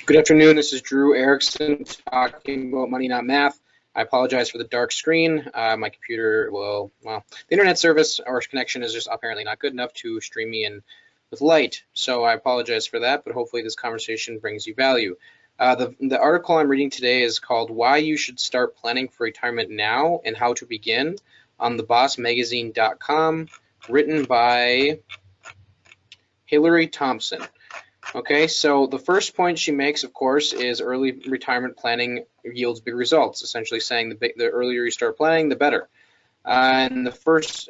Good afternoon. This is Drew Erickson talking about Money Not Math. I apologize for the dark screen. My computer the internet service or connection is just apparently not good enough to stream me in with light. So I apologize for that, but hopefully this conversation brings you value. The article I'm reading today is called Why You Should Start Planning for Retirement Now and How to Begin on thebossmagazine.com, written by Hillary Thompson. Okay, so the first point she makes, of course, is early retirement planning yields big results, essentially saying the earlier you start planning, the better. And the first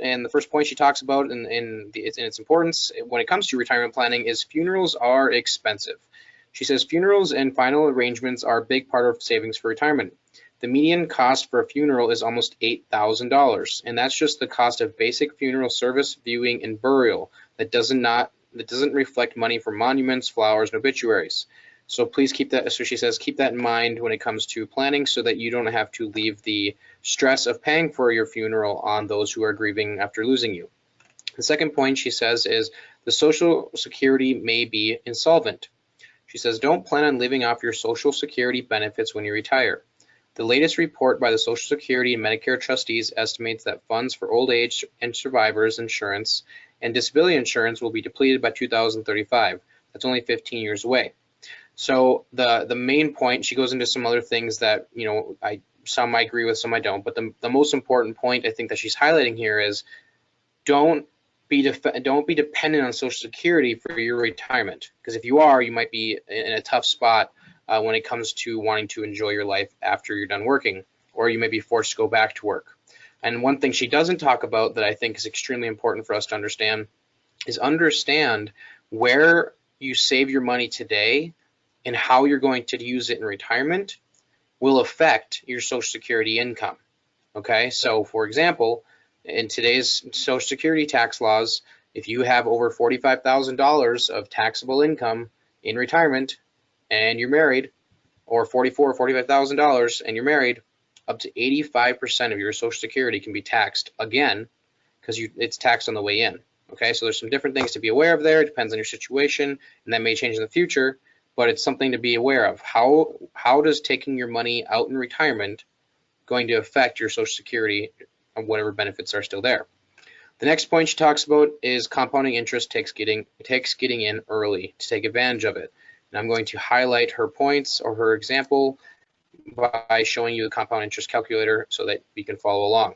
point she talks about in its importance when it comes to retirement planning is funerals are expensive. She says funerals and final arrangements are a big part of savings for retirement. The median cost for a funeral is almost $8,000, and that's just the cost of basic funeral service, viewing, and burial. That doesn't reflect money for monuments, flowers, and obituaries. So please keep that, so she says, keep that in mind when it comes to planning so that you don't have to leave the stress of paying for your funeral on those who are grieving after losing you. The second point she says is the Social Security may be insolvent. She says, don't plan on living off your Social Security benefits when you retire. The latest report by the Social Security and Medicare trustees estimates that funds for old age and survivors insurance and disability insurance will be depleted by 2035. That's only 15 years away. So the main point, she goes into some other things that, some I agree with, some I don't, but the most important point I think that she's highlighting here is don't be dependent on Social Security for your retirement, because if you are, you might be in a tough spot when it comes to wanting to enjoy your life after you're done working, or you may be forced to go back to work. And one thing she doesn't talk about that I think is extremely important for us to understand is understand where you save your money today and how you're going to use it in retirement will affect your Social Security income. Okay, so for example, in today's Social Security tax laws, if you have over $45,000 of taxable income in retirement and you're married, or $44,000 or $45,000 and you're married, up to 85% of your Social Security can be taxed again because it's taxed on the way in. Okay, so there's some different things to be aware of there. It depends on your situation, and that may change in the future, but it's something to be aware of. How does taking your money out in retirement going to affect your Social Security and whatever benefits are still there? The next point she talks about is compounding interest takes getting in early to take advantage of it. And I'm going to highlight her points or her example by showing you the compound interest calculator so that we can follow along.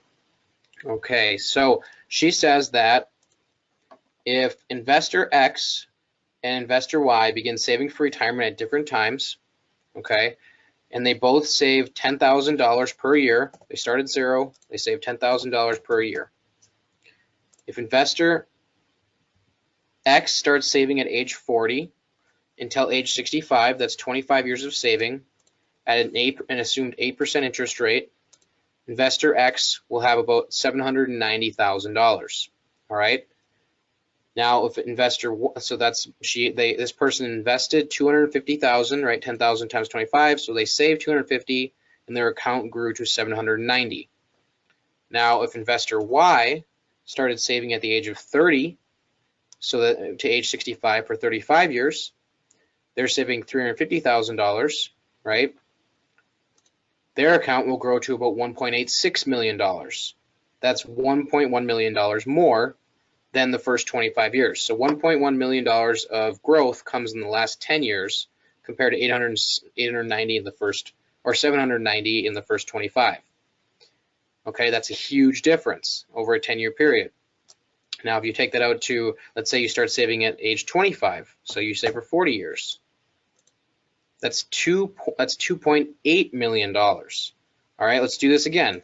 Okay, so she says that if investor X and investor Y begin saving for retirement at different times, okay, and they both save $10,000 per year, they start at zero, they save $10,000 per year. If investor X starts saving at age 40 until age 65, that's 25 years of saving at an assumed 8% interest rate, investor X will have about $790,000. All right. Now, if investor, so this person invested $250,000, right? 10,000 times 25, so they saved 250, and their account grew to 790. Now, if investor Y started saving at the age of 30, so that to age 65 for 35 years, they're saving $350,000, right? Their account will grow to about $1.86 million. That's $1.1 million more than the first 25 years. So $1.1 million of growth comes in the last 10 years compared to 890 in the first, or 790 in the first 25. Okay, that's a huge difference over a 10-year period. Now, if you take that out to, let's say you start saving at age 25, so you save for 40 years. That's $2.8 million. All right, let's do this again.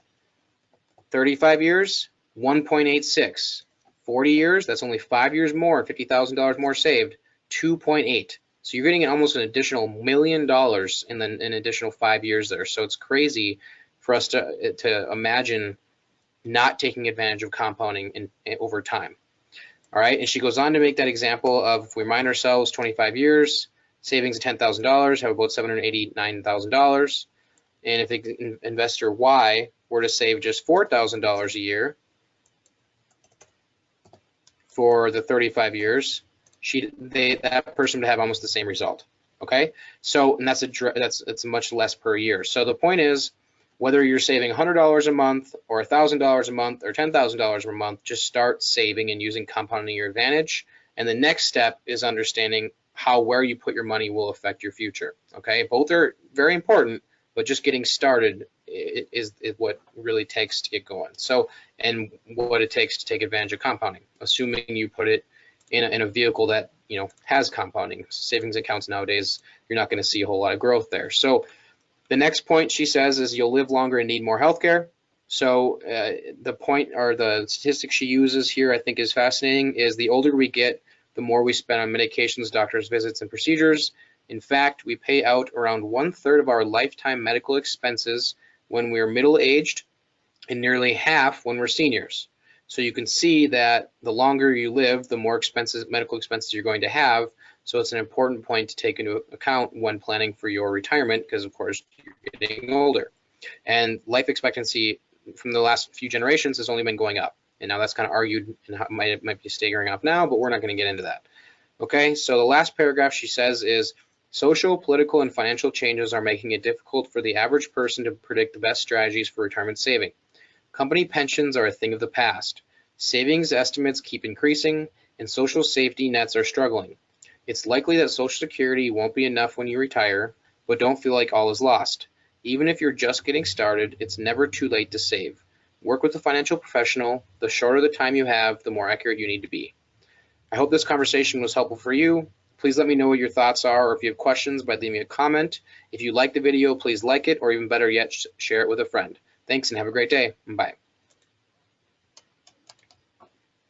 35 years, 1.86. 40 years, that's only 5 years more, $50,000 more saved, 2.8. So you're getting almost an additional $1 million in an additional 5 years there. So it's crazy for us to imagine not taking advantage of compounding over time. All right, and she goes on to make that example of, if we remind ourselves, 25 years, savings of $10,000, have about $789,000. And if the investor Y were to save just $4,000 a year for the 35 years, that person would have almost the same result. Okay, so and that's much less per year. So the point is, whether you're saving $100 a month or $1,000 a month or $10,000 a month, just start saving and using compounding to your advantage. And the next step is understanding how where you put your money will affect your future. Okay, both are very important, but just getting started is what really takes to get going. So, and what it takes to take advantage of compounding, assuming you put it in a vehicle that has compounding. Savings accounts nowadays, you're not going to see a whole lot of growth there. So the next point she says is you'll live longer and need more healthcare. So the point or the statistic she uses here I think is fascinating, is the older we get, the more we spend on medications, doctor's visits, and procedures. In fact, we pay out around 1/3 of our lifetime medical expenses when we're middle-aged and nearly half when we're seniors. So you can see that the longer you live, the more medical expenses you're going to have. So it's an important point to take into account when planning for your retirement, because of course you're getting older. And life expectancy from the last few generations has only been going up. And now that's kind of argued and might be staggering up now, but we're not going to get into that. Okay, so the last paragraph she says is, social, political, and financial changes are making it difficult for the average person to predict the best strategies for retirement saving. Company pensions are a thing of the past. Savings estimates keep increasing, and social safety nets are struggling. It's likely that Social Security won't be enough when you retire, but don't feel like all is lost. Even if you're just getting started, it's never too late to save. Work with a financial professional. The shorter the time you have, the more accurate you need to be. I hope this conversation was helpful for you. Please let me know what your thoughts are, or if you have questions, by leaving a comment. If you like the video, please like it, or even better yet, share it with a friend. Thanks and have a great day. Bye.